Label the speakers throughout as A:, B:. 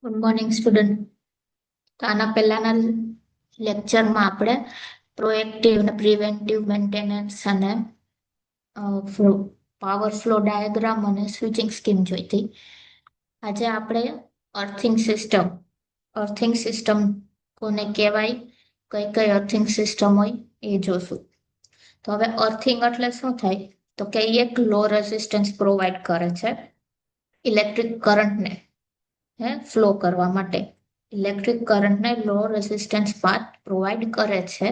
A: Good morning student. તો આના પહેલાના લેક્ચરમાં આપણે પ્રોએક્ટિવ અને પ્રિવેન્ટિવ મેન્ટેનન્સ અને પાવર ફ્લો ડાયાગ્રામ અને સ્વિચિંગ સ્કીમ જોઈ હતી. આજે આપણે અર્થિંગ સિસ્ટમ કોને કહેવાય, કઈ કઈ અર્થિંગ સિસ્ટમ હોય એ જોશું. તો હવે અર્થિંગ એટલે શું થાય? તો કે એક લો રેઝિસ્ટન્સ પ્રોવાઈડ કરે છે ઇલેક્ટ્રિક કરંટને ફ્લો કરવા માટે. ઇલેક્ટ્રિક કરંટને લો રેઝિસ્ટન્સ પાથ પ્રોવાઈડ કરે છે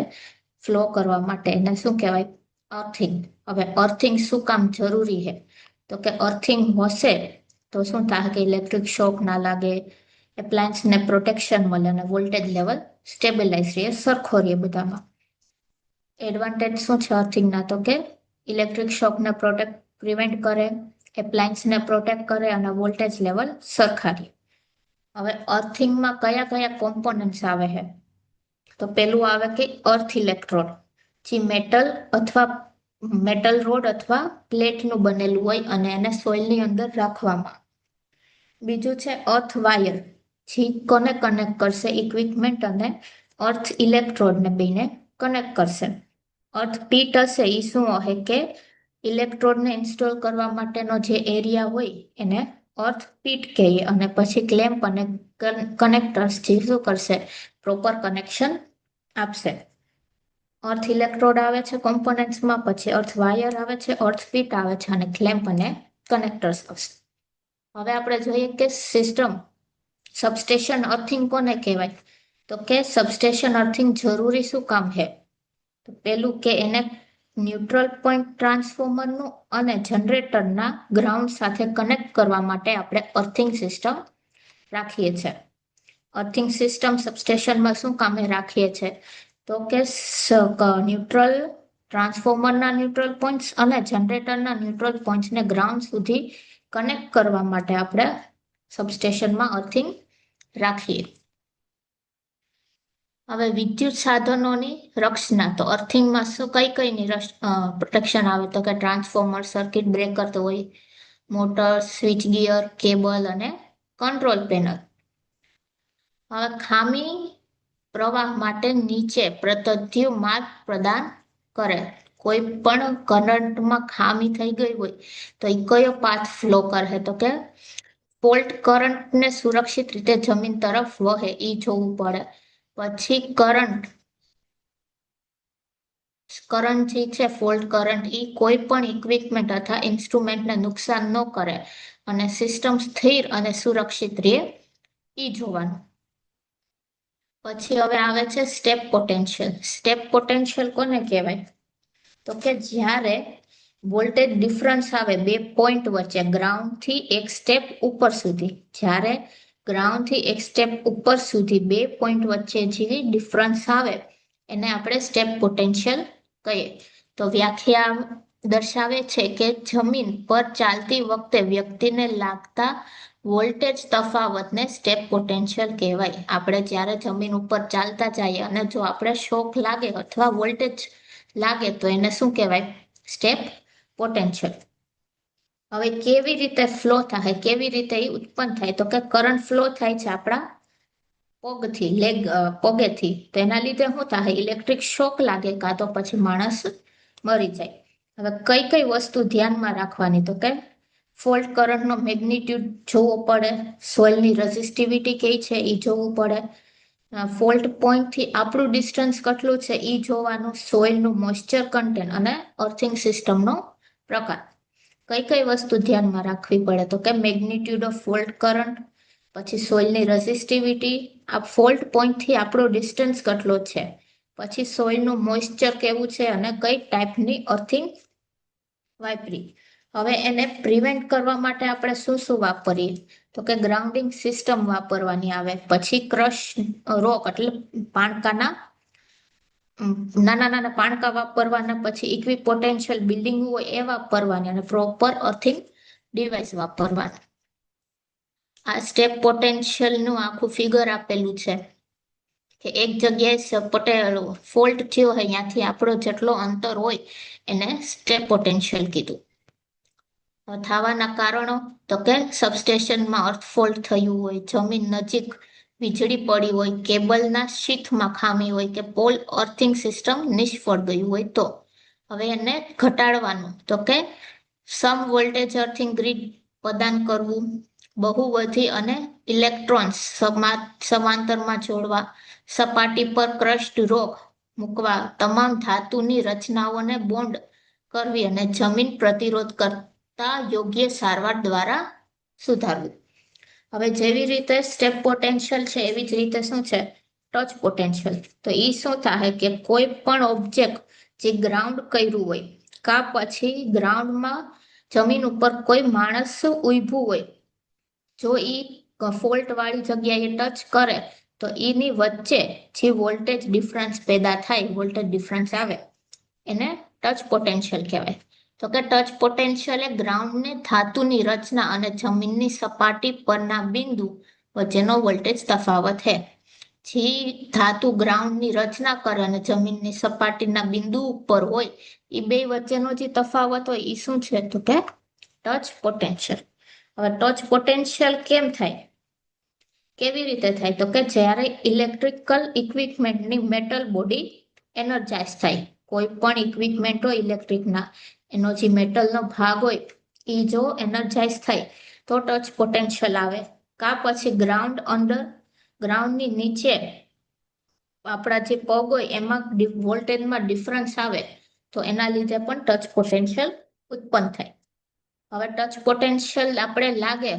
A: ફ્લો કરવા માટે. એને શું કહેવાય? અર્થિંગ. હવે અર્થિંગ શું કામ જરૂરી છે? તો કે અર્થિંગ હશે તો શું થાય કે ઇલેક્ટ્રિક શોક ના લાગે, એપ્લાયન્સને પ્રોટેક્શન મળે અને વોલ્ટેજ લેવલ સ્ટેબિલાઇઝ રહે, સરખો રહે બધામાં. એડવાન્ટેજ શું છે અર્થિંગના? તો કે ઇલેક્ટ્રિક શોકને પ્રિવેન્ટ કરે, એપ્લાયન્સને પ્રોટેક્ટ કરે અને વોલ્ટેજ લેવલ સરખા રહે. હવે અર્થિંગમાં કયા કયા કોમ્પોનન્ટ્સ આવે છે? તો પેલું આવે કે અર્થ ઇલેક્ટ્રોડ, જે મેટલ રોડ અથવા પ્લેટનું બનેલું હોય અને એને સોઇલની અંદર રાખવામાં. બીજું છે અર્થ વાયર, જે કોને કનેક્ટ કરશે? ઇક્વિપમેન્ટ અને અર્થ ઇલેક્ટ્રોડને બેને કનેક્ટ કરશે. અર્થ પીટ હશે એ શું હશે કે ઇલેક્ટ્રોડને ઇન્સ્ટોલ કરવા માટેનો જે એરિયા હોય એને અર્થ પીટ કહીએ. અને પછી ક્લેમ્પ અને કનેક્ટર્સ જે શું કરશે? પ્રોપર કનેક્શન આપશે. અર્થ ઇલેક્ટ્રોડ આવે છે કોમ્પોનન્ટ્સમાં, પછી અર્થ વાયર આવે છે, અર્થ પીટ આવે છે અને ક્લેમ્પ અને કનેક્ટર્સ આવશે. હવે આપણે જોઈએ કે સિસ્ટમ સબસ્ટેશન અર્થિંગ કોને કહેવાય? તો કે સબસ્ટેશન અર્થિંગ જરૂરી શું કામ છે? તો પેલું કે એને ન્યુટ્રલ પોઈન્ટ ટ્રાન્સફોર્મરનું અને જનરેટરના ગ્રાઉન્ડ સાથે કનેક્ટ કરવા માટે આપણે અર્થિંગ સિસ્ટમ રાખીએ છીએ. અર્થિંગ સિસ્ટમ સબસ્ટેશનમાં શું કામે રાખીએ છીએ? તો કે ટ્રાન્સફોર્મરના ન્યુટ્રલ પોઈન્ટ્સ અને જનરેટરના ન્યુટ્રલ પોઈન્ટ્સને ગ્રાઉન્ડ સુધી કનેક્ટ કરવા માટે આપણે સબસ્ટેશનમાં અર્થિંગ રાખીએ. હવે વિદ્યુત સાધનોની રક્ષણા. તો અર્થિંગમાં શું કઈની પ્રોટેક્શન આવે? તો કે ટ્રાન્સફોર્મર, સર્કિટ બ્રેકર તો હોય, મોટર, સ્વિચ ગિયર, કેબલ અને કંટ્રોલ પેનલ. હવે ખામી પ્રવાહ માટે નીચે પ્રતધ્યુ માર્ગ પ્રદાન કરે. કોઈ પણ કરંટમાં ખામી થઈ ગઈ હોય તો એ કયો પાથ ફ્લો કરે? તો કે ફોલ્ટ કરંટને સુરક્ષિત રીતે જમીન તરફ વહે એ જોવું પડે. પછી કરંટ જે છે ફોલ્ટ કરંટ એ કોઈ પણ ઇક્વિપમેન્ટ અથવા ઇન્સ્ટ્રુમેન્ટને નુકસાન ન કરે અને સિસ્ટમ સ્થિર અને સુરક્ષિત રહે એ જોવાનું. પછી હવે આવે છે સ્ટેપ પોટેન્શિયલ. સ્ટેપ પોટેન્શિયલ કોને કહેવાય? તો કે જ્યારે વોલ્ટેજ ડિફરન્સ આવે બે પોઈન્ટ વચ્ચે ગ્રાઉન્ડ થી એક સ્ટેપ ઉપર સુધી, જ્યારે ગ્રાઉન્ડ થી એક સ્ટેપ ઉપર સુધી બે પોઈન્ટ વચ્ચે જે ડિફરન્સ આવે એને આપણે સ્ટેપ પોટેન્શિયલ કહીએ. તો વ્યાખ્યા દર્શાવે છે કે જમીન પર ચાલતી વખતે વ્યક્તિને લાગતા વોલ્ટેજ તફાવતને સ્ટેપ પોટેન્શિયલ કહેવાય. આપણે જ્યારે જમીન ઉપર ચાલતા જઈએ અને જો આપણે શોક લાગે અથવા વોલ્ટેજ લાગે તો એને શું કહેવાય? Step potential. હવે કેવી રીતે ફ્લો થાય, કેવી રીતે એ ઉત્પન્ન થાય? તો કે કરંટ ફ્લો થાય છે આપણા પગેથી. તેના લીધે શું થાય? ઇલેક્ટ્રિક શોક લાગે કાં તો પછી માણસ મરી જાય. હવે કઈ કઈ વસ્તુ ધ્યાનમાં રાખવાની? તો કે ફોલ્ટ કરંટનો મેગ્નિટ્યુડ જોવો પડે, સોઇલની રેઝિસ્ટિવિટી કઈ છે એ જોવું પડે, ફોલ્ટ પોઈન્ટથી આપણું ડિસ્ટન્સ કેટલું છે એ જોવાનું, સોઇલનું મોઇસ્ચર કન્ટેન્ટ અને અર્થિંગ સિસ્ટમનો પ્રકાર. કઈ કઈ વસ્તુ ધ્યાનમાં રાખવી પડે? તો કે મેગ્નિટ્યુડ ઓફ ફોલ્ટ કરંટ, પછી સોઇલની રેઝિસ્ટિવિટી, આ ફોલ્ટ પોઈન્ટથી આપણો ડિસ્ટન્સ કેટલો છે, પછી સોઇલનું મોઇસ્ચર કેવું છે અને કઈ ટાઈપની અર્થિંગ વાપરી. હવે એને પ્રિવેન્ટ કરવા માટે આપણે શું શું વાપરીએ? તો કે ગ્રાઉન્ડિંગ સિસ્ટમ વાપરવાની આવે, પછી ક્રશ રોક એટલે નાના નાના પાણકા વાપરવાના, પછી ઇક્વિ પોટેન્શિયલ બિલ્ડિંગ હોય એ વાપરવાની અને પ્રોપર અર્થિંગ ડિવાઇસ વાપરવાના. આ સ્ટેપ પોટેન્શિયલનું આખું ફિગર આપેલું છે કે એક જગ્યાએ ફોલ્ટ થયો હોય ત્યાંથી આપણો જેટલો અંતર હોય એને સ્ટેપ પોટેન્શિયલ કીધું. થવાના કારણો તો કે સબસ્ટેશનમાં અર્થ ફોલ્ટ થયું હોય, જમીન નજીક વીજળી પડી હોય, કેબલના શીથમાં ખામી હોય કે પોલ અર્થિંગ સિસ્ટમ નિષ્ફળ ગયું હોય. તો હવે એને ઘટાડવાનું તો કે સમ વોલ્ટેજ અર્થિંગ ગ્રીડ પ્રદાન કરવું, બહુવધી અને ઇલેક્ટ્રોન્સ સમાંતરમાં જોડવા, સપાટી પર ક્રસ્ટ રોક મૂકવા, તમામ ધાતુની રચનાઓને બોન્ડ કરવી અને જમીન પ્રતિરોધ કરતા યોગ્ય સારવાર દ્વારા સુધારવું. હવે જેવી રીતે સ્ટેપ પોટેન્શિયલ છે એવી જ રીતે શું છે ટચ પોટેન્શિયલ. તો એ શું થાય કે કોઈ પણ ઓબ્જેક્ટ જે ગ્રાઉન્ડ કર્યું હોય કા પછી ગ્રાઉન્ડમાં જમીન ઉપર કોઈ માણસ ઊભું હોય, જો એ ફોલ્ટ વાળી જગ્યાએ ટચ કરે તો એની વચ્ચે જે વોલ્ટેજ ડિફરન્સ પેદા થાય, વોલ્ટેજ ડિફરન્સ આવે, એને ટચ પોટેન્શિયલ કહેવાય. તો કે ટચ પોટેન્શિયલ એ ગ્રાઉન્ડને ધાતુની રચના અને જમીનની સપાટી પરના બિંદુ વચ્ચેનો વોલ્ટેજ તફાવત છે. જે ધાતુ ગ્રાઉન્ડની રચના કરે અને જમીનની સપાટીના બિંદુ ઉપર હોય એ બે વચ્ચેનો જે તફાવત હોય એ શું છે તો કે ટચ પોટેન્શિયલ. હવે ટચ પોટેન્શિયલ કેમ થાય, કેવી રીતે થાય તો કે જ્યારે ઇલેક્ટ્રિકલ ઇક્વિપમેન્ટની મેટલ બોડી એનર્જાઇઝ થાય, કોઈ પણ ઇક્વિપમેન્ટ હોય ઇલેક્ટ્રિકના, એનો જે મેટલનો ભાગ હોય એ જો એનર્જાઇઝ થાય તો ટચ પોટેન્શિયલ આવે. કા પછી ગ્રાઉન્ડની નીચે આપણા જે પગ હોય એમાં વોલ્ટેજમાં ડિફરન્સ આવે તો એના લીધે પણ ટચ પોટેન્શિયલ ઉત્પન્ન થાય. હવે ટચ પોટેન્શિયલ આપણે લાગે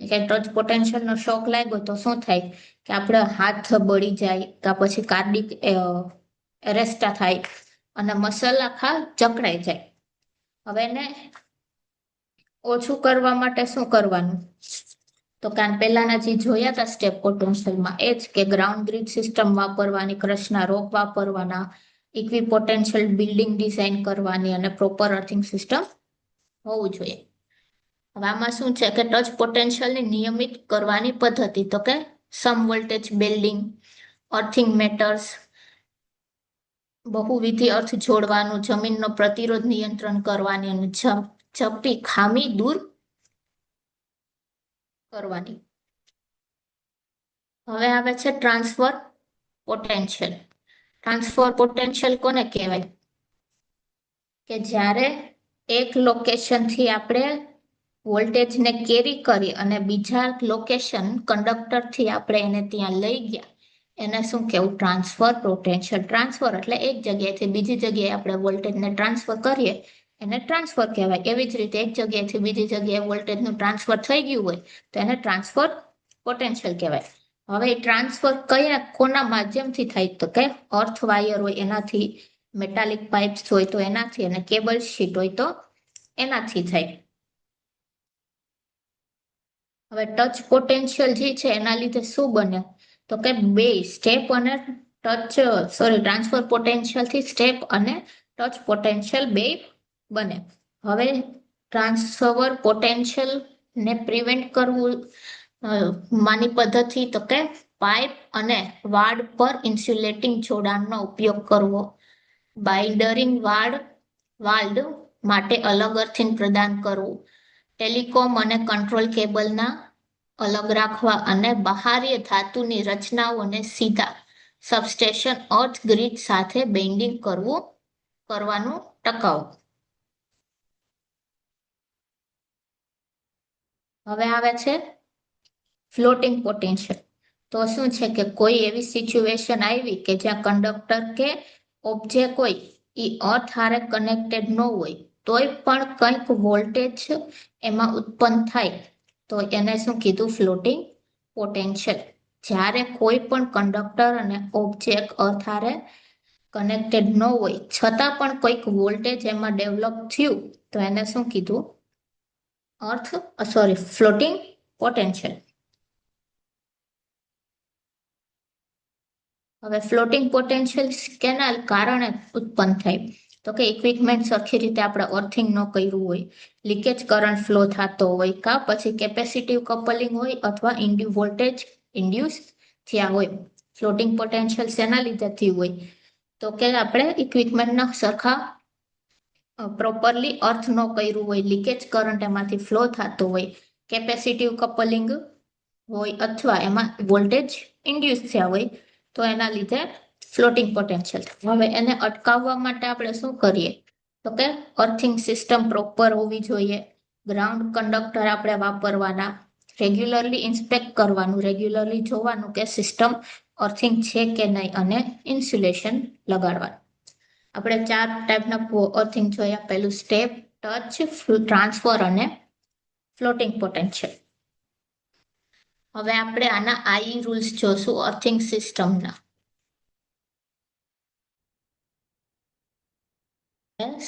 A: કે ટચ પોટેન્શિયલનો શોક લાગ્યો તો શું થાય કે આપણે હાથ બળી જાય, કા પછી કાર્ડિક એરેસ્ટા થાય અને મસલ આખા જકડાઈ જાય. હવે એને ઓછું કરવા માટે શું કરવાનું તો કારણ પહેલાના જે જોયા હતા સ્ટેપ પોટેન્શિયલમાં એ જ કે ગ્રાઉન્ડ ગ્રીડ સિસ્ટમ વાપરવાની, ક્રશના રોક વાપરવાના, ઇક્વિ પોટેન્શિયલ બિલ્ડિંગ ડિઝાઇન કરવાની અને પ્રોપર અર્થિંગ સિસ્ટમ હોવું જોઈએ. હવે આમાં શું છે કે ટચ પોટેન્શિયલને નિયમિત કરવાની પદ્ધતિ તો કે સમ વોલ્ટેજ બિલ્ડિંગ, અર્થિંગ મેટર્સ, બહુવિધ અર્થ જોડવાનું, જમીનનો પ્રતિરોધ નિયંત્રણ કરવાની અને ઝડપી ખામી દૂર કરવાની. હવે આવે છે ટ્રાન્સફર પોટેન્શિયલ. ટ્રાન્સફર પોટેન્શિયલ કોને કહેવાય કે જ્યારે એક લોકેશનથી આપણે વોલ્ટેજને કેરી કરી અને બીજા લોકેશન કંડક્ટરથી આપણે એને ત્યાં લઈ ગયા, એને શું કહેવું ટ્રાન્સફર પોટેન્શિયલ. ટ્રાન્સફર એટલે એક જગ્યાએથી બીજી જગ્યાએ આપણે વોલ્ટેજને ટ્રાન્સફર કરીએ એને ટ્રાન્સફર કહેવાય. એવી જ રીતે એક જગ્યાએથી બીજી જગ્યાએ વોલ્ટેજનું ટ્રાન્સફર થઈ ગયું હોય તો એને ટ્રાન્સફર પોટેન્શિયલ કહેવાય. હવે ટ્રાન્સફર કોના માધ્યમથી થાય તો કે અર્થ વાયર હોય એનાથી, મેટાલિક પાઇપ્સ હોય તો એનાથી, અને કેબલ શીટ હોય તો એનાથી થાય. હવે ટચ પોટેન્શિયલ જે છે એના લીધે શું બને તો કે બે સ્ટેપ અને ટ્રાન્સફર પોટેન્શિયલ થી સ્ટેપ અને ટચ પોટેન્શિયલ બે બને. હવે ટ્રાન્સફર પોટેન્શિયલ ને પ્રિવેન્ટ કરવું માની પદ્ધતિ તો કે પાઇપ અને વાડ પર ઇન્સ્યુલેટિંગ જોડાણનો ઉપયોગ કરવો, બાઇન્ડરિંગ વાલ્ડ માટે અલગ અર્થિંગ પ્રદાન કરવું, ટેલિકોમ અને કંટ્રોલ કેબલના અલગ રાખવા અને બાહ્ય ધાતુની રચનાઓને સીધા સબસ્ટેશન અર્થ ગ્રીડ સાથે બેન્ડિંગ કરવાનું ટકાવવું. હવે આવે છે ફ્લોટિંગ પોટેન્શિયલ. તો શું છે કે કોઈ એવી સિચ્યુએશન આવી કે જ્યાં કંડક્ટર કે ઓબ્જેક્ટ હોય એ અર્થ હારે કનેક્ટેડ ન હોય તોય પણ કંઈક વોલ્ટેજ એમાં ઉત્પન્ન થાય તો એને શું કીધું ફ્લોટિંગ પોટેન્શિયલ. જ્યારે કોઈ પણ કંડક્ટર અને ઓબ્જેક્ટ અર્થ હારે કનેક્ટેડ ન હોય છતાં પણ કોઈક વોલ્ટેજ એમાં ડેવલપ થયું તો એને શું કીધું ફ્લોટિંગ પોટેન્શિયલ. હવે ફ્લોટિંગ પોટેન્શિયલ કેના કારણે ઉત્પન્ન થાય તો કે ઇક્વિપમેન્ટ સરખી રીતે આપણે અર્થિંગ ન કર્યું હોય, લીકેજ કરંટ ફ્લો થતો હોય, કા પછી કેપેસિટિવ કપલિંગ હોય અથવા વોલ્ટેજ ઇન્ડ્યુસ થયા હોય. ફ્લોટિંગ પોટેન્શિયલ શેના લીધે થયું હોય તો કે આપણે ઇક્વિપમેન્ટના સરખા પ્રોપરલી અર્થ ન કર્યું હોય, લીકેજ કરંટ એમાંથી ફ્લો થતો હોય, કેપેસિટિવ કપલિંગ હોય અથવા એમાં વોલ્ટેજ ઇન્ડ્યુસ થયા હોય તો એના લીધે ફ્લોટિંગ પોટેન્શિયલ થાય. હવે એને અટકાવવા માટે આપણે શું કરીએ તો કે અર્થિંગ સિસ્ટમ પ્રોપર હોવી જોઈએ, ગ્રાઉન્ડ કંડક્ટર આપણે વાપરવાના, રેગ્યુલરલી ઇન્સ્પેક્ટ કરવાનું, રેગ્યુલરલી જોવાનું કે સિસ્ટમ અર્થિંગ છે કે નહીં અને ઇન્સ્યુલેશન લગાડવાનું. આપણે 4 ટાઈપના અર્થિંગ જોયા. પહેલું સ્ટેપ, ટચ, ટ્રાન્સફર અને ફ્લોટિંગ પોટેન્શિયલ. હવે આપણે આના આઈ રૂલ્સ જોશું અર્થિંગ સિસ્ટમના.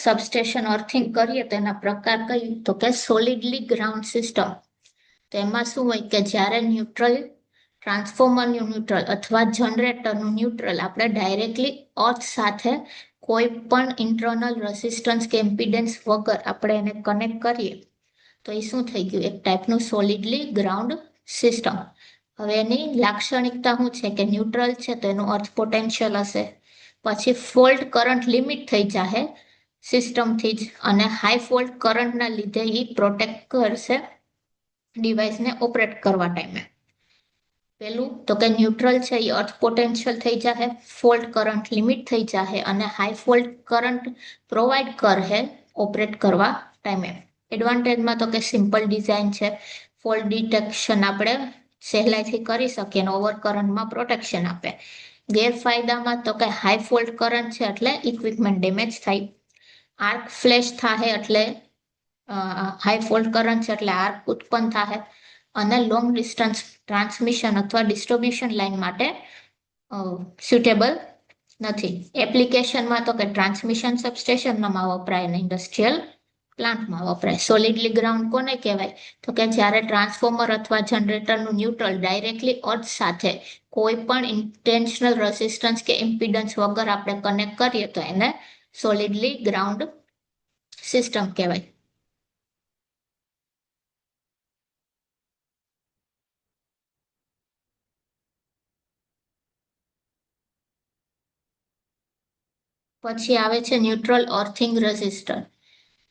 A: સબસ્ટેશન અર્થિંગ કરીએ તો એના પ્રકાર કઈ તો કે સોલિડલી ગ્રાઉન્ડ સિસ્ટમ. તો એમાં શું હોય કે જ્યારે ન્યુટ્રલ, ટ્રાન્સફોર્મરનું ન્યુટ્રલ અથવા જનરેટરનું ન્યુટ્રલ આપણે ડાયરેક્ટલી અર્થ સાથે કોઈ પણ ઇન્ટરનલ રેઝિસ્ટન્સ કે ઇમ્પિડન્સ વગર આપણે એને કનેક્ટ કરીએ તો એ શું થઈ ગયું, એક ટાઈપનું સોલિડલી ગ્રાઉન્ડ સિસ્ટમ. હવે એની લાક્ષણિકતા શું છે કે ન્યુટ્રલ છે તો એનું અર્થ પોટેન્શિયલ હશે, પછી ફોલ્ટ કરંટ લિમિટ થઈ જાય સિસ્ટમથી જ, અને હાઈ ફોલ્ટ કરંટના લીધે એ પ્રોટેક્ટ કરશે ડિવાઇસને ઓપરેટ કરવા ટાઈમે. પેલું તો કે ન્યુટ્રલ છે એ અર્થ પોટેન્શિયલ થઈ જાય, ફોલ્ટ કરંટ લિમિટ થઈ જાય અને હાઈ ફોલ્ટ કરંટ પ્રોવાઈડ કરે ઓપરેટ કરવા ટાઈમે. એડવાન્ટેજમાં તો કે સિમ્પલ ડિઝાઇન છે, ફોલ્ટ ડિટેક્શન આપણે સહેલાઈથી કરી શકીએ અને ઓવર કરંટમાં પ્રોટેક્શન આપે. ગેરફાયદામાં તો કે હાઈ ફોલ્ટ કરંટ છે એટલે ઇક્વિપમેન્ટ ડેમેજ થાય, આર્ક ફ્લેશ થાય એટલે હાઈ ફોલ્ટ કરંટ છે એટલે આર્ક ઉત્પન્ન થાય અને લોંગ ડિસ્ટન્સ ટ્રાન્સમિશન અથવા ડિસ્ટ્રીબ્યુશન લાઇન માટે સુટેબલ નથી. એપ્લિકેશનમાં તો કે ટ્રાન્સમિશન સબસ્ટેશનમાં વપરાય અને ઇન્ડસ્ટ્રીયલ પ્લાન્ટમાં વપરાય. સોલિડલી ગ્રાઉન્ડ કોને કહેવાય તો કે જ્યારે ટ્રાન્સફોર્મર અથવા જનરેટરનું ન્યુટ્રલ ડાયરેક્ટલી અર્થ સાથે કોઈ પણ ઇન્ટેન્શનલ રેઝિસ્ટન્સ કે ઇમ્પિડન્સ વગર આપણે કનેક્ટ કરીએ તો એને સોલિડલી ગ્રાઉન્ડ સિસ્ટમ કહેવાય. પછી આવે છે ન્યુટ્રલ અર્થિંગ રેઝિસ્ટર.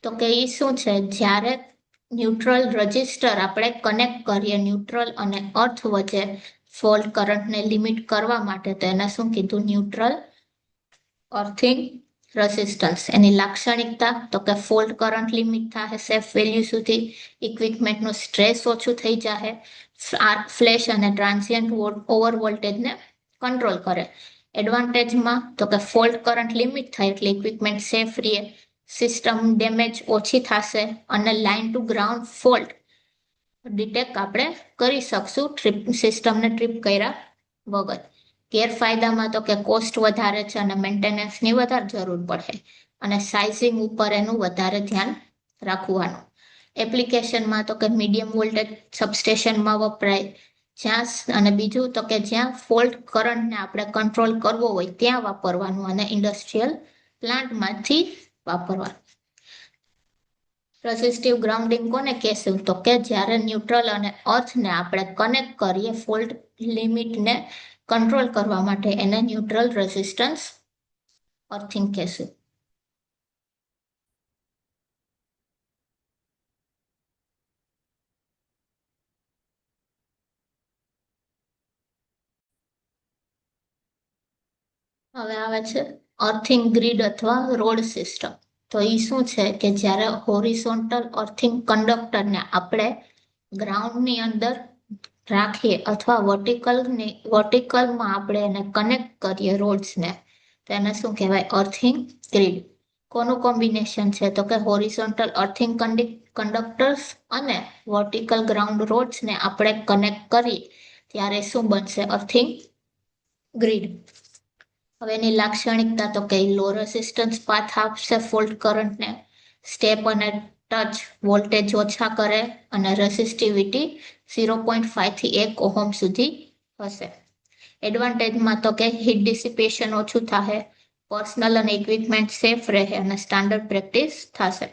A: તો કે એ શું છે, જ્યારે ન્યુટ્રલ રજિસ્ટર આપણે કનેક્ટ કરીએ ન્યુટ્રલ અને અર્થ વચ્ચે ફોલ્ટ કરંટને લિમિટ કરવા માટે, તો એને શું કીધું, ન્યુટ્રલ અર્થિંગ રેઝિસ્ટન્સ. એની લાક્ષણિકતા તો કે ફોલ્ટ કરંટ લિમિટ થાય સેફ વેલ્યુ સુધી, ઇક્વિપમેન્ટનું સ્ટ્રેસ ઓછું થઈ જાય, આર્ક ફ્લેશ અને ટ્રાન્સિયન્ટ ઓવર વોલ્ટેજને કંટ્રોલ કરે. એડવાન્ટેજમાં તો કે ફોલ્ટ કરંટ લિમિટ થાય એટલે ઇક્વિપમેન્ટ સેફ રહે, સિસ્ટમ ડેમેજ ઓછી થશે અને line to ground fault detect આપણે કરી શકશું સિસ્ટમને ટ્રીપ કર્યા વગર. ગેરફાયદામાં તો કે કોસ્ટ વધારે છે અને મેન્ટેનન્સની વધારે જરૂર પડે અને સાઇઝિંગ ઉપર એનું વધારે ધ્યાન રાખવાનું. એપ્લિકેશનમાં તો કે મીડિયમ વોલ્ટેજ સબસ્ટેશનમાં વપરાય જ્યાં, અને બીજું તો કે જ્યાં ફોલ્ટ કરંટને આપણે કંટ્રોલ કરવો હોય ત્યાં વાપરવાનું અને ઇન્ડસ્ટ્રીયલ પ્લાન્ટમાંથી વાપરવાનું. રેઝિસ્ટિવ ગ્રાઉન્ડિંગ કોને કહેશું તો કે જ્યારે ન્યુટ્રલ અને અર્થને આપણે કનેક્ટ કરીએ ફોલ્ટ લિમિટને કંટ્રોલ કરવા માટે, એને ન્યુટ્રલ રેઝિસ્ટન્સ અર્થિંગ કહેશું. હવે આવે છે અર્થિંગ ગ્રીડ અથવા રોડ સિસ્ટમ. તો એ શું છે કે જ્યારે હોરિઝોન્ટલ અર્થિંગ કંડક્ટરને આપણે ગ્રાઉન્ડની અંદર રાખીએ અથવા વર્ટિકલમાં આપણે એને કનેક્ટ કરીએ રોડ્સને, તો એને શું કહેવાય, અર્થિંગ ગ્રીડ. કોનું કોમ્બિનેશન છે તો કે હોરિઝોન્ટલ અર્થિંગ કંડક્ટર્સ અને વર્ટિકલ ગ્રાઉન્ડ રોડ્સને આપણે કનેક્ટ કરી ત્યારે શું બનશે, અર્થિંગ ગ્રીડ. હવે એની લાક્ષણિકતા તો કે લો રેઝિસ્ટન્સ પાથ આપશે ફોલ્ટ કરંટને, સ્ટેપ અને ટચ વોલ્ટેજ ઓછા કરે અને રેઝિસ્ટિવિટી 0.5 થી 1 ઓહમ સુધી હશે. એડવાન્ટેજમાં તો કે હીટ ડિસિપેશન ઓછું થાય, પર્સનલ અને ઇક્વિપમેન્ટ સેફ રહે અને સ્ટાન્ડર્ડ પ્રેક્ટિસ થશે.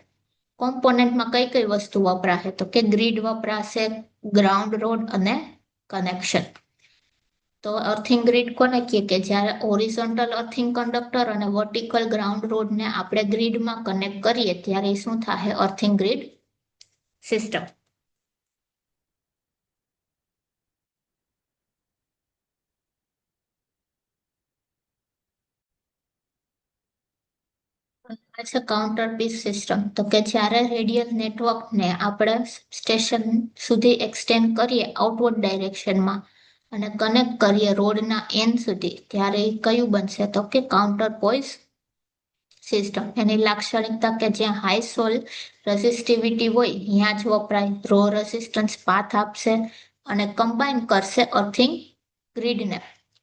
A: કોમ્પોનેન્ટમાં કઈ કઈ વસ્તુ વપરાશે તો કે ગ્રીડ વપરાશે, ગ્રાઉન્ડ રોડ અને કનેક્શન. તો અર્થિંગ ગ્રીડ કોને કહે કે જ્યારે હોરિઝોન્ટલ અર્થિંગ કંડક્ટર અને વર્ટિકલ ગ્રાઉન્ડ રોડને આપણે ગ્રીડમાં કનેક્ટ કરીએ ત્યારે શું થાય? Earthing grid system. છે કાઉન્ટર પીસ સિસ્ટમ. તો કે જ્યારે રેડિયલ નેટવર્કને આપણે સ્ટેશન સુધી એક્સટેન્ડ કરીએ આઉટવર્ડ ડાયરેક્શનમાં અને કનેક્ટ કરીએ રોડના એન્ડ સુધી, ત્યારે એ કયું બનશે? તો કે કાઉન્ટર પોઈસ સિસ્ટમ. એની લાક્ષણિકતા કે જ્યાં હાઈ સોલ રેઝિસ્ટિવિટી હોય ત્યાં જ વપરાય, રો રેઝિસ્ટન્સ પાથ આપશે અને કમ્બાઈન કરશે અર્થિંગ ગ્રીડને.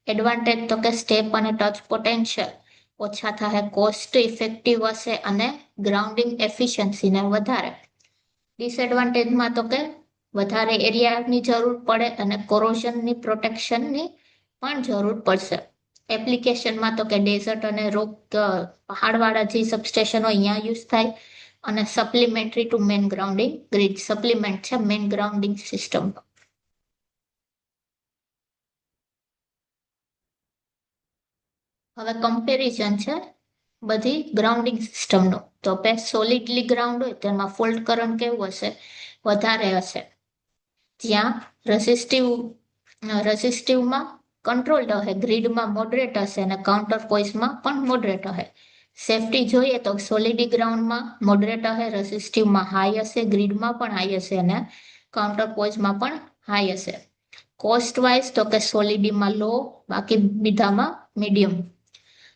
A: એડવાન્ટેજ તો કે સ્ટેપ અને ટચ પોટેન્શિયલ ઓછા થાય, કોસ્ટ ઇફેક્ટિવ હશે અને ગ્રાઉન્ડિંગ એફિશિયન્સીને વધારે. ડિસએડવાન્ટેજમાં તો કે વધારે એરિયાની જરૂર પડે અને કોરોઝનની પ્રોટેક્શનની પણ જરૂર પડશે. એપ્લિકેશનમાં તો કે ડેઝર્ટ અને રોક પહાડવાળા જે સબસ્ટેશન હોય અહીંયા યુઝ થાય અને supplementary to main grounding grid, supplement છે મેન ગ્રાઉન્ડિંગ સિસ્ટમ. હવે કમ્પેરિઝન છે બધી ગ્રાઉન્ડિંગ સિસ્ટમનું. તો બે સોલિડલી ગ્રાઉન્ડ હોય તેમાં ફોલ્ટ કરંટ કેવું હશે? વધારે હશે. જ્યાં રેઝિસ્ટિવમાં કંટ્રોલ્ડ હશે, ગ્રીડમાં મોડરેટ હશે અને કાઉન્ટર પોઈસમાં પણ મોડરેટ હશે. સેફટી જોઈએ તો સોલિડી ગ્રાઉન્ડમાં મોડરેટ હશે, રેઝિસ્ટિવમાં હાઈ હશે, ગ્રીડમાં પણ હાઈ હશે અને કાઉન્ટર પોઈસમાં પણ હાઈ હશે. કોસ્ટ વાઇઝ તો કે સોલિડીમાં લો, બાકી બીધામાં મીડિયમ.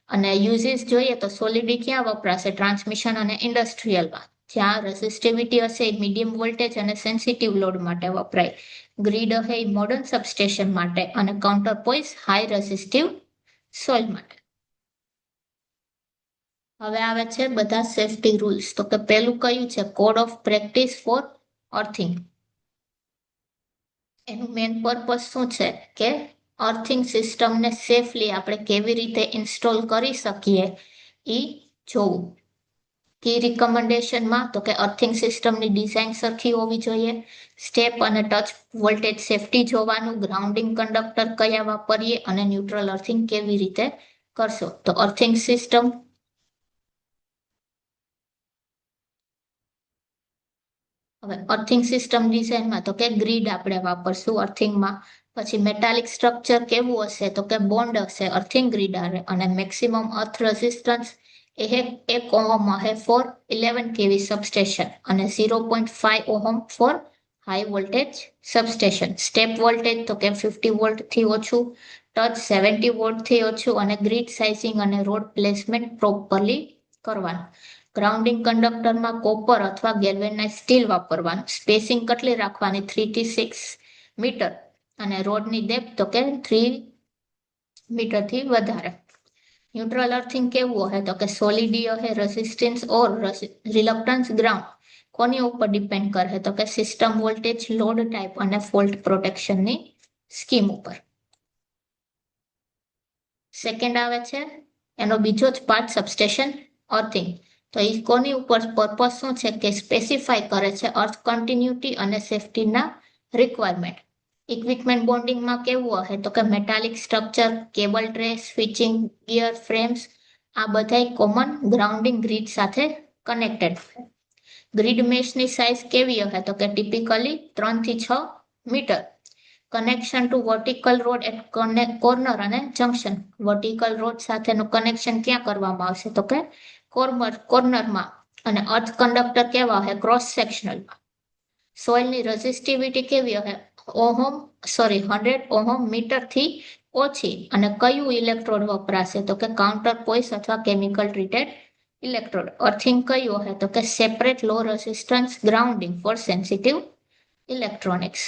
A: અને યુઝીસ જોઈએ તો સોલિડી ક્યાં વપરાશે? ટ્રાન્સમિશન અને ઇન્ડસ્ટ્રીયલમાં. જ્યાં રેઝિસ્ટિવિટી હશે એ મીડિયમ વોલ્ટેજ અને સેન્સિટિવ લોડ માટે વપરાય. ગ્રીડ હશે એ મોડર્ન સબસ્ટેશન માટે અને કાઉન્ટર પોઈસ હાઈ રેઝિસ્ટિવ સોઇલ માટે. હવે આવે છે બધા સેફટી રૂલ્સ. તો કે પહેલું કયું છે? Code of practice for earthing. એનું મેઇન પર્પસ શું છે કે અર્થિંગ સિસ્ટમને સેફલી આપણે કેવી રીતે ઇન્સ્ટોલ કરી શકીએ એ જોવું. કી રિકમેન્ડેશનમાં તો કે અર્થિંગ સિસ્ટમની ડિઝાઇન સરખી હોવી જોઈએ, સ્ટેપ અને ટચ વોલ્ટેજ સેફટી જોવાનું, ગ્રાઉન્ડિંગ કંડક્ટર કયા વાપરીએ અને ન્યુટ્રલ અર્થિંગ કેવી રીતે કરશો. તો અર્થિંગ સિસ્ટમ હવે અર્થિંગ સિસ્ટમ ડિઝાઇનમાં તો કે ગ્રીડ આપણે વાપરશું અર્થિંગમાં. પછી મેટાલિક સ્ટ્રક્ચર કેવું હશે? તો કે બોન્ડ હશે અર્થિંગ ગ્રીડ અને મેક્સિમમ અર્થ રેઝિસ્ટન્સ એ 1 ઓહમ હશે ફોર 11 kV સબસ્ટેશન અને 0.5 ohm for high voltage substation. Step voltage તો કે 50 વોલ્ટથી ઓછું, ટચ 70 વોલ્ટથી ઓછું અને ગ્રીડ સાઇઝિંગ અને રોડ પ્લેસમેન્ટ પ્રોપરલી કરવાનું. ગ્રાઉન્ડિંગ કંડક્ટરમાં કોપર અથવા ગેલ્વેનાઇઝ સ્ટીલ વાપરવાનું. સ્પેસિંગ કેટલી રાખવાની? 3 થી 6 મીટર અને રોડની ડેપ્થ તો કે 3 મીટરથી વધારે. ન્યુટ્રલ અર્થિંગ કેવું હશે? તો કે સોલિડી હશે, રેઝિસ્ટન્સ ઓર રિલક્ટન્સ ગ્રાઉન્ડ કોની ઉપર ડિપેન્ડ કરે? તો કે સિસ્ટમ વોલ્ટેજ, લોડ ટાઈપ અને ફોલ્ટ પ્રોટેક્શનની સ્કીમ ઉપર. સેકન્ડ આવે છે એનો બીજો જ પાર્ટ સબસ્ટેશન અર્થિંગ. તો એ કોની ઉપર પર્પસ શું છે કે સ્પેસિફાય કરે છે અર્થ કન્ટિન્યુટી અને સેફટીના રિક્વાયરમેન્ટ. ઇક્વિપમેન્ટ બોન્ડિંગમાં કેવું હશે? તો કે metallic structure, cable tray, switching gear frames આ બધા કોમન ગ્રાઉન્ડિંગ ગ્રીડ સાથે કનેક્ટેડ. ગ્રીડ મેશની સાઇઝ કેવી હશે? તો કે ટિપિકલી 3 થી 6 metre. Connection to vertical rod at corner અને જંકશન. વર્ટિકલ રોડ સાથેનું કનેક્શન ક્યાં કરવામાં આવશે? તો કે કોર્નરમાં. અને અર્થ કંડક્ટર કેવા હશે? ક્રોસ સેક્શનલમાં. સોઇલની રેઝિસ્ટિવિટી કેવી હશે? 100 ઓહમ મીટરથી ઓછી. અને કયું ઇલેક્ટ્રોડ વપરાશે? તો કે કાઉન્ટર પોઈસ અથવા કેમિકલ ટ્રીટેડ ઇલેક્ટ્રોડ. અર્થિંગ કયું હશે? તો કે separate low resistance grounding for sensitive electronics.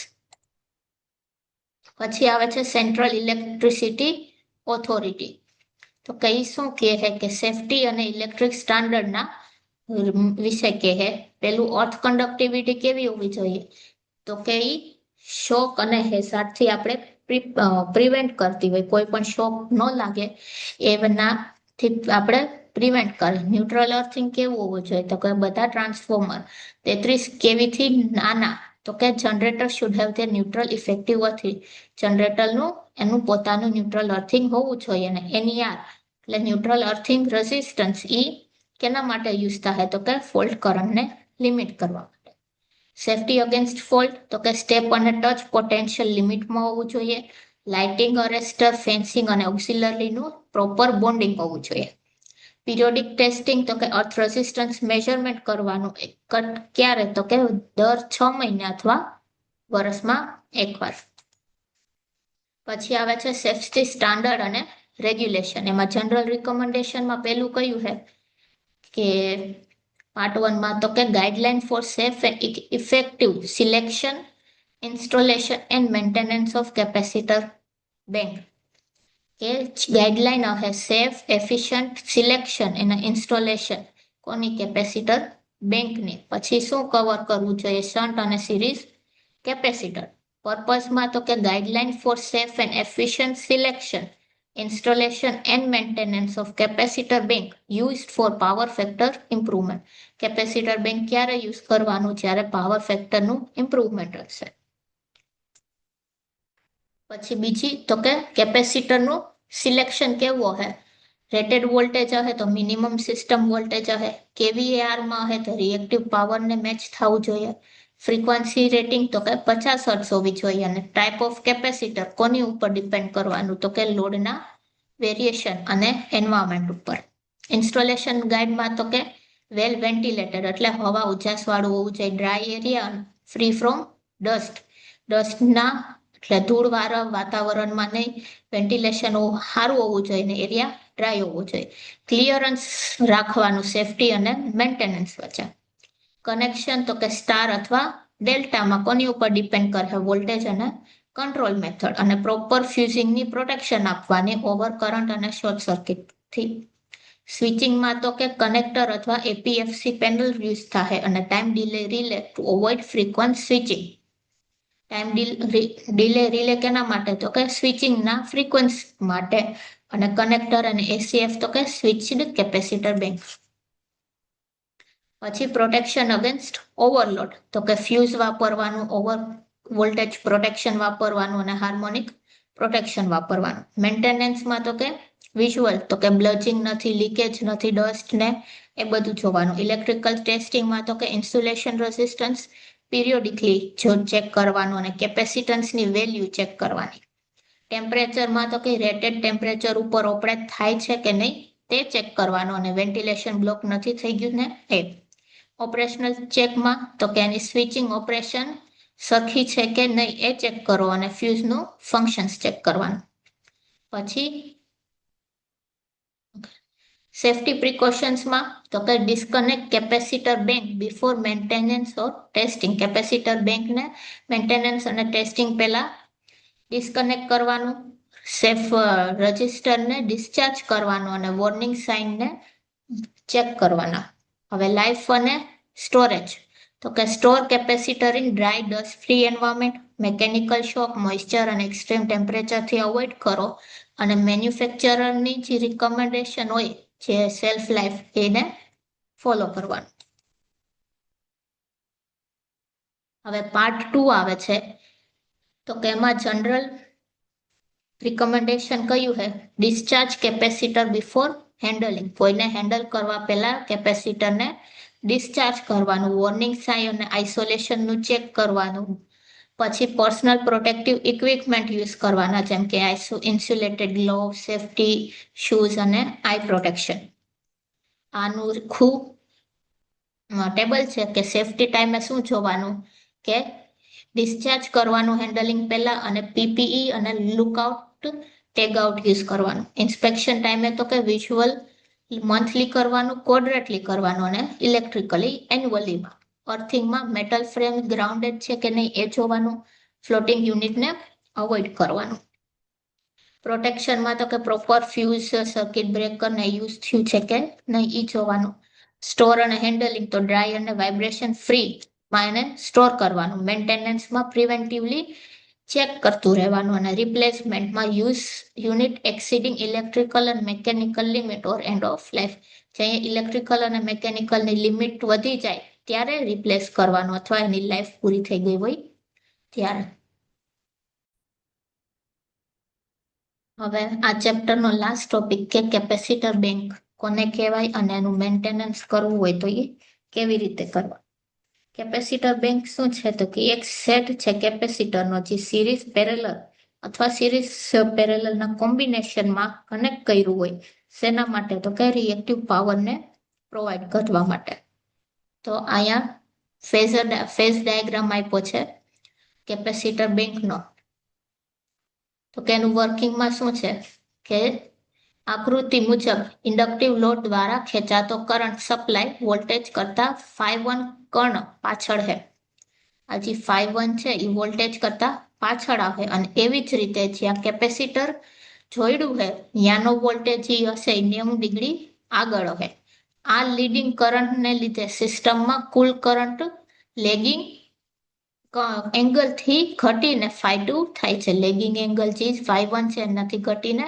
A: પછી આવે છે સેન્ટ્રલ ઇલેક્ટ્રિસિટી ઓથોરિટી. તો કઈ શું કહે છે કે સેફટી અને ઇલેક્ટ્રિક સ્ટાન્ડર્ડના વિશે કહે. પેલું અર્થ કન્ડક્ટિવિટી કેવી હોવી જોઈએ? તો કે શોક અને હેઝાર્ડથી આપણે પ્રિવેન્ટ કરતી હોય, કોઈ પણ શોક ન લાગે એનાથી આપણે પ્રિવેન્ટ કરે. ન્યુટ્રલ અર્થિંગ કેવું હોવું જોઈએ? તો કે બધા ટ્રાન્સફોર્મર 33 kV થી નાના તો કે generator should have there neutral effective earthing. જનરેટરનું એનું પોતાનું ન્યુટ્રલ અર્થિંગ હોવું જોઈએ ને NER એટલે ન્યુટ્રલ અર્થિંગ રેઝિસ્ટન્સ કેના માટે યુઝ થાય તો કે ફોલ્ટ કરંટને લિમિટ કરવા માટે. સેફટી અગેન્સ્ટ ફોલ્ટ તો કે સ્ટેપ અને ટચ પોટેન્શિયલ લિમિટમાં હોવું જોઈએ. લાઇટિંગ અરેસ્ટર ફેન્સિંગ અને ઓક્સિલરીનું પ્રોપર બોન્ડિંગ હોવું જોઈએ. પિરિયોડિક ટેસ્ટિંગ તો કે અર્થ રેઝિસ્ટન્સ મેઝરમેન્ટ કરવાનું ક્યારે તો કે દર 6 મહિને અથવા વર્ષમાં એકવાર. પછી આવે છે સેફટી સ્ટાન્ડર્ડ અને રેગ્યુલેશન. એમાં જનરલ રિકમેન્ડેશનમાં પહેલું કયું છે કે પાર્ટ 1માં તો કે guideline for safe and effective selection installation and maintenance of capacitor bank. કે ગાઈડલાઈન હે સેફ એફિશિયન્ટ સિલેક્શન અને ઇન્સ્ટોલેશન કોની કેપેસિટર બેંકની. પછી શું કવર કરવું જોઈએ શન્ટ અને સિરીઝ કેપેસિટર. પર્પઝમાં તો કે guideline for safe and efficient selection installation and maintenance of capacitor bank used for power factor improvement. Capacitor bank ક્યારે યુઝ કરવાનું જ્યારે પાવર ફેક્ટરનું ઇમ્પ્રુવમેન્ટ હશે. પછી બીજી તો કે કેપેસિટરનું સિલેક્શન કેવું હશે. રેટેડ વોલ્ટેજ હશે તો મિનિમમ સિસ્ટમ વોલ્ટેજ હશે. કેવીએઆરમાં હશે તો રિએક્ટિવ પાવરને મેચ થવું જોઈએ. ફ્રીક્વન્સી રેટિંગ તો કે 50 હર્ટ્ઝ હોવી જોઈએ. અને ટાઈપ ઓફ કેપેસિટર કોની ઉપર ડિપેન્ડ કરવાનું તો કે લોડના વેરિએશન અને એન્વાયરમેન્ટ ઉપર. ઇન્સ્ટોલેશન ગાઈડમાં તો કે વેલ વેન્ટિલેટેડ એટલે હવા ઉજાસવાળું હોવું જોઈએ. ડ્રાય એરિયા ફ્રી ફ્રોમ ડસ્ટના એટલે ધૂળ વાતાવરણમાં નહીં. વેન્ટિલેશન સારું હોવું જોઈએ ને એરિયા ડ્રાય હોવો જોઈએ. ક્લિયરન્સ રાખવાનું સેફટી અને મેન્ટેનન્સ વચ્ચે. કનેક્શન તો કે સ્ટાર અથવા ડેલ્ટામાં કોની ઉપર ડિપેન્ડ કરે વોલ્ટેજ અને કંટ્રોલ મેથડ. અને પ્રોપર ફ્યુઝિંગની પ્રોટેક્શન આપવાની ઓવર કરંટ અને શોર્ટ સર્કિટથી. સ્વિચિંગમાં તો કે કનેક્ટર અથવા એપીએફસી પેનલ યુઝ થાય અને time delay relay two avoid frequent switching. Time delay relay કેના માટે તો કે સ્વિચિંગના ફ્રીક્વન્સ માટે. અને કનેક્ટર અને એસીએફ તો કે સ્વિચ્ડ કેપેસિટર બેંક. પછી પ્રોટેક્શન અગેન્સ્ટ ઓવરલોડ તો કે ફ્યુઝ વાપરવાનું ઓવર વોલ્ટેજ પ્રોટેક્શન વાપરવાનું અને હાર્મોનિક પ્રોટેક્શન વાપરવાનું. મેન્ટેનન્સમાં તો કે વિઝ્યુઅલ તો કે બ્લજિંગ નથી લીકેજ નથી ડસ્ટ ને એ બધું જોવાનું. ઇલેક્ટ્રિકલ ટેસ્ટિંગમાં તો કે ઇન્સ્યુલેશન રેઝિસ્ટન્સ પિરિયોડિકલી ચેક કરવાનું અને કેપેસિટન્સની વેલ્યુ ચેક કરવાની. ટેમ્પરેચરમાં તો કે રેટેડ ટેમ્પરેચર ઉપર ઓપરેટ થાય છે કે નહીં તે ચેક કરવાનું અને વેન્ટિલેશન બ્લોક નથી થઈ ગયું ને એ. ઓપરેશનલ ચેકમાં તો કે એની સ્વિચિંગ ઓપરેશન સરખી છે કે નહીં એ ચેક કરો અને ફ્યુઝનું ફંક્શન્સ ચેક કરવાનું. પછી સેફટી પ્રિકોશન્સમાં તો કે disconnect capacitor bank before maintenance or testing. Capacitor બેંકને મેન્ટેનન્સ અને ટેસ્ટિંગ પહેલા ડિસ્કનેક્ટ કરવાનું. સેફ રજિસ્ટરને ડિસ્ચાર્જ કરવાનું અને વોર્નિંગ સાઇનને ચેક કરવાના. હવે લાઈફ અને સ્ટોરેજ તો કે store capacitor in dry dust free environment. Mechanical shock moisture અને એક્સ્ટ્રીમ ટેમ્પરેચરથી અવોઇડ કરો અને મેન્યુફેક્ચરરની જે રિકમેન્ડેશન હોય જે સેલ્ફ લાઈફ એને ફોલો કરવાનું. હવે પાર્ટ 2 આવે છે તો કે એમાં જનરલ રિકમેન્ડેશન કયું છે ડિસ્ચાર્જ કેપેસિટર બિફોર હેન્ડલિંગ. કોઈને હેન્ડલ કરવા પહેલા કેપેસિટરને ડિસ્ચાર્જ કરવાનું. વોર્નિંગ સાઇન અને આઇસોલેશનનું ચેક કરવાનું. પછી પર્સનલ પ્રોટેક્ટિવ ઇક્વિપમેન્ટ યુઝ કરવાના જેમ કે ઇન્સ્યુલેટેડ ગ્લોવ સેફટી શૂઝ અને આઈ પ્રોટેક્શન. આનું ખૂબ ટેબલ છે કે સેફટી ટાઈમે શું જોવાનું કે ડિસ્ચાર્જ કરવાનું હેન્ડલિંગ પહેલા અને પીપીઈ અને લુકઆઉટ ટેગ આઉટ યુઝ કરવાનું. ઇન્સ્પેક્શન ટાઈમે તો કે વિઝ્યુઅલ મંથલી કરવાનું ક્વોડ્રેટલી કરવાનું અને ઇલેક્ટ્રિકલી એન્યુઅલીમાં. અર્થિંગમાં મેટલ ફ્રેમ ગ્રાઉન્ડેડ છે કે નહીં એ જોવાનું. ફ્લોટિંગ યુનિટને અવોઇડ કરવાનું. પ્રોટેક્શનમાં તો કે પ્રોપર ફ્યુઝ સર્કિટ બ્રેકરને યુઝ થયું છે કે નહીં એ જોવાનું. સ્ટોર અને હેન્ડલિંગ તો ડ્રાય અને વાઇબ્રેશન ફ્રી માં એને સ્ટોર કરવાનું. મેન્ટેનન્સમાં પ્રિવેન્ટિવલી ચેક કરતું રહેવાનું અને રિપ્લેસમેન્ટમાં યુઝ યુનિટ એક્સીડિંગ ઇલેક્ટ્રિકલ અને mechanical limit or end of life. જે ઇલેક્ટ્રિકલ અને મેકેનિકલની લિમિટ વધી જાય ત્યારે રિપ્લેસ કરવાનો અથવા એની લાઈફ પૂરી થઈ ગઈ હોય ત્યારે. હવે આ ચેપ્ટરનો લાસ્ટ ટોપિક કે કેપેસિટર બેંક કોને કહેવાય અને એનું મેન્ટેનન્સ કરવું હોય તો એ કેવી રીતે કરવા. કેપેસિટર બેંક શું છે તો કે એક સેટ છે કેપેસિટરનો જે સિરીઝ પેરેલલ અથવા સિરીઝ પેરેલલના કોમ્બિનેશનમાં કનેક્ટ કર્યું હોય. શેના માટે તો કે રિએક્ટિવ પાવરને પ્રોવાઈડ કરવા માટે. તો અહીંયા ફેઝ ડાયાગ્રામ આપ્યો છે કેપેસિટર બેંકનો. તો કે એનું વર્કિંગમાં શું છે કે આકૃતિ મુજબ ઇન્ડક્ટિવ લોડ દ્વારા ખેંચાતો કરંટ સપ્લાય વોલ્ટેજ કરતા φ1 કર્ણ પાછળ છે. આ જે φ1 છે એ વોલ્ટેજ કરતા પાછળ આવે અને એવી જ રીતે જ્યાં કેપેસિટર જોડ્યું છે ત્યાંનો વોલ્ટેજ જે હશે એ 90 ડિગ્રી આગળ હશે. આ લીડિંગ કરંટને લીધે સિસ્ટમમાં કુલ કરંટ લેગિંગ એંગલથી ઘટીને φ2 થાય છે. લેગિંગ એંગલ જે φ1 છે એનાથી ઘટીને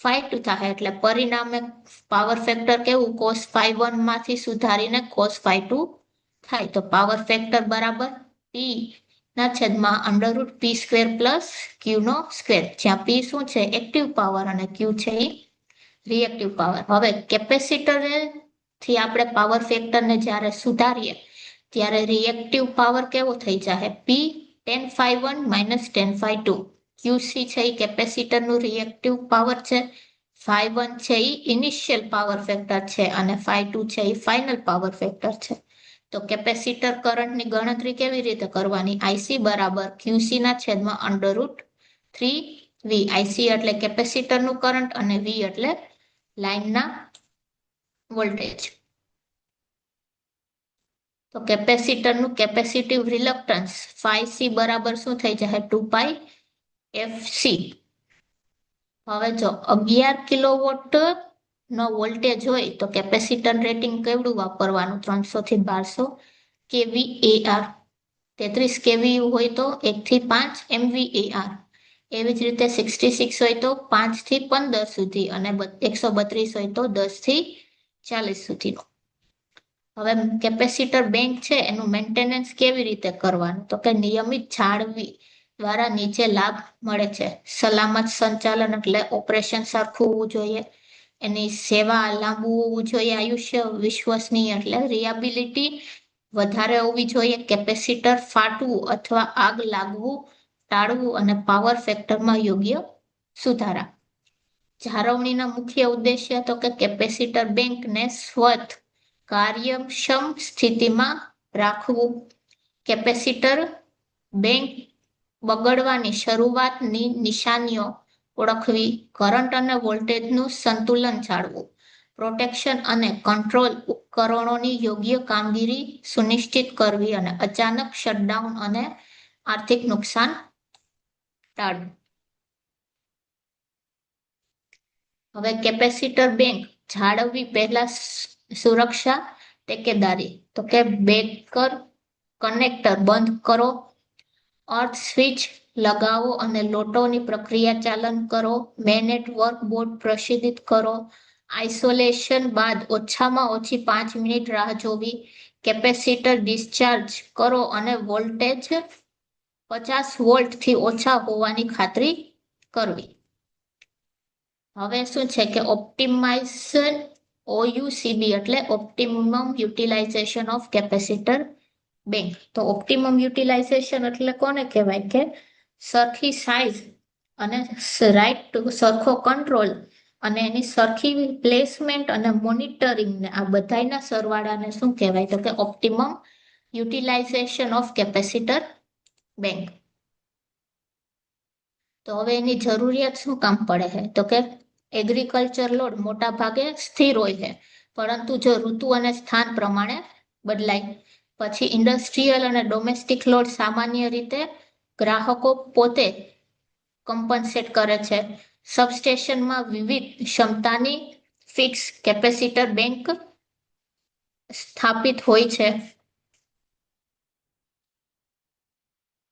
A: φ2 થાય એટલે પરિણામે પાવર ફેક્ટર કેવું cos φ1 માંથી સુધારીને cos φ2 થાય. તો પાવર ફેક્ટર બરાબર P ના છેદમાં √p² પ્લસ Q નો સ્ક્વેર, જ્યાં P શું છે એક્ટિવ પાવર અને Q છે એ રિએક્ટિવ પાવર. હવે કેપેસિટર થી આપણે પાવર ફેક્ટરને જ્યારે સુધારીએ ત્યારે રિએક્ટિવ પાવર કેવો થઈ જાય P tan φ1 - tan φ2. QC છે એ કેપેસિટરનું રિએક્ટિવ પાવર છે, φ1 છે એ ઇનિશિયલ પાવર ફેક્ટર છે અને φ2 છે એ ફાઇનલ પાવર ફેક્ટર છે. તો કેપેસિટર કરંટની ગણતરી કેવી રીતે કરવાની? IC બરાબર QC ના છેદમાં √3V. IC એટલે કેપેસિટરનું કરંટ અને V એટલે લાઇનના વોલ્ટેજ. તો કેપેસિટરનું કેપેસિટિવ રિલક્ટન્સ φC બરાબર શું થઈ જાય 2πfc. હવે જો 11 કિલોવોટ નો વોલ્ટેજ હોય તો કેપેસિટર રેટિંગ કેવડું વાપરવાનું 300 થી 1200 kVAr. 33 kVU હોય તો 1 થી 5 mVAr. એવી જ રીતે 66 હોય તો 5 થી 15 સુધી અને 132 હોય તો 10 થી 40 સુધીનો. હવે કેપેસિટર બેંક છે એનું મેન્ટેનન્સ કેવી રીતે કરવાનું તો કે નિયમિત જાળવણી દ્વારા નીચે લાભ મળે છે. સલામત સંચાલન એટલે ઓપરેશન સરખું હોવું જોઈએ, એની સેવા લાંબુ હોવું જોઈએ, આયુષ્ય વિશ્વસનીય એટલે રિયાબિલિટી વધારે હોવી જોઈએ, કેપેસિટર ફાટવું અથવા આગ લાગવું ટાળવું અને પાવર ફેક્ટરમાં યોગ્ય સુધારા. જાળવણીના મુખ્ય ઉદ્દેશ્ય તો કે કેપેસિટર બેંકને સ્વત કાર્યક્ષમ સ્થિતિમાં રાખવું. કેપેસિટર બેંક બગડવાની શરૂઆતની નિશાનીઓ ઓળખવી, કરંટ અને વોલ્ટેજનું સંતુલન જાળવવું, પ્રોટેક્શન અને કંટ્રોલ ઉપકરણોની યોગ્ય કામગીરી સુનિશ્ચિત કરવી અને અચાનક શટડાઉન અને આર્થિક નુકસાન ટાળવું. હવે કેપેસિટર બેંક જાળવવી પહેલા સુરક્ષા ટેકેદારી તો કે બ્રેકર કનેક્ટર બંધ કરો, અર્થ સ્વિચ લગાવો અને લોટોની પ્રક્રિયા ચાલન કરો, મેં નેટવર્ક બોર્ડ પ્રસિદ્ધિત કરો, આઇસોલેશન બાદ ઓછામાં ઓછી 5 મિનિટ રાહ જોવી, કેપેસિટર ડિસ્ચાર્જ કરો અને વોલ્ટેજ 50 વોલ્ટથી ઓછા હોવાની ખાતરી કરવી. હવે શું છે કે ઓપ્ટિમાઇઝેશન OUCB એટલે optimum utilisation of capacitor bank. તો ઓપ્ટિમમ યુટિલાઇઝેશન એટલે કોને કહેવાય કે સરખી સાઇઝ અને રાઈટ સરખો કંટ્રોલ અને એની સરખી પ્લેસમેન્ટ અને મોનિટરિંગને આ બધાના સરવાળાને શું કહેવાય તો કે optimum utilisation of capacitor bank. તો હવે એની જરૂરિયાત શું કામ પડે છે તો કે એગ્રીકલ્ચર લોડ મોટા ભાગે સ્થિર હોય છે, પરંતુ જો ઋતુ અને સ્થાન પ્રમાણે બદલાય. પછી ઇન્ડસ્ટ્રીયલ અને ડોમેસ્ટિક લોડ સામાન્ય રીતે ગ્રાહકો પોતે કમ્પન્સેટ કરે છે. સબસ્ટેશનમાં વિવિધ ક્ષમતાની ફિક્સ કેપેસિટર બેંક સ્થાપિત હોય છે.